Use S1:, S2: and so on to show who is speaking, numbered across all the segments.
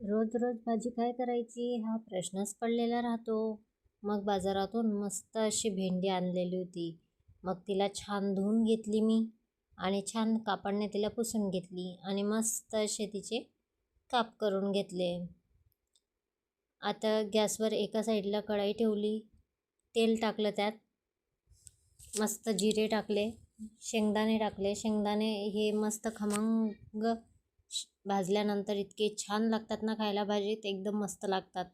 S1: रोज रोज भाजी काय करायची हा प्रश्नच पडलेला राहतो. मग बाजारातून मस्त अशी भेंडी आणलेली होती. मग तिला छान धुवून घेतली मी आणि छान कापडने तिला पुसून घेतली आणि मस्त असे तिचे काप करून घेतले. आता गॅसवर एका साईडला कढाई ठेवली, तेल टाकलं, त्यात मस्त जिरे टाकले, शेंगदाणे टाकले. शेंगदाणे हे मस्त खमंग भाजल्यानंतर इतके छान लागतात ना खायला, भाजीत एकदम मस्त लागतात.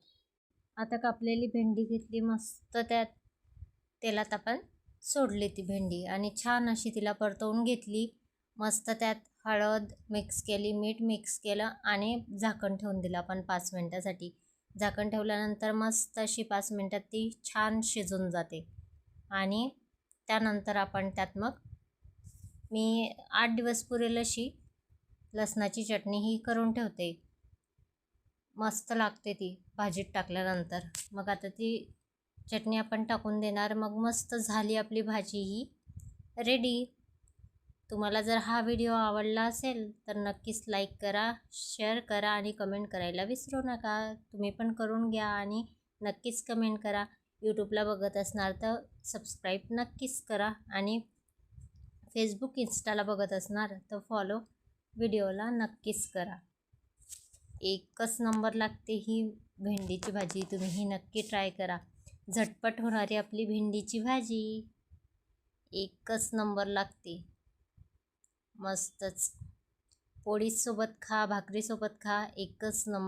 S1: आता कापलेली भेंडी घेतली, मस्त त्यात तेलात आपण सोडली ती भेंडी आणि छान अशी तिला परतवून घेतली. मस्त त्यात हळद मिक्स केली, मीठ मिक्स केलं आणि झाकण ठेवून दिलं आपण 5 मिनटासाठी. झाकण ठेवल्यानंतर मस्त अशी 5 मिनटात ती छान शिजून जाते. आणि त्यानंतर आपण त्यात मग मी 8 दिवस पुरेल अशी लसणाची चटणी ही करून ठेवते. मस्त लागते ती भाजीत टाकल्यानंतर. मग आता ती चटणी आपण टाकून देणार. मग मस्त झाली आपली भाजी ही रेडी. तुम्हाला जर हा व्हिडिओ आवडला असेल तर नक्कीच लाईक करा, शेअर करा आणि कमेंट करायला विसरू नका. तुम्ही पण करून घ्या आणि नक्कीच कमेंट करा. यूट्यूबला बघत असणार तर सबस्क्राईब नक्कीच करा आणि फेसबुक इंस्टाला बघत असणार तर फॉलो व्हिडिओला नक्कीच करा. एकच नंबर लागते ही भेंडीची भाजी. तुम्ही ही नक्की ट्राय करा. झटपट होणारी आपली भेंडीची भाजी एकच नंबर लागते. मस्तच पोळीसोबत खा, भाकरीसोबत खा, एकच नंबर.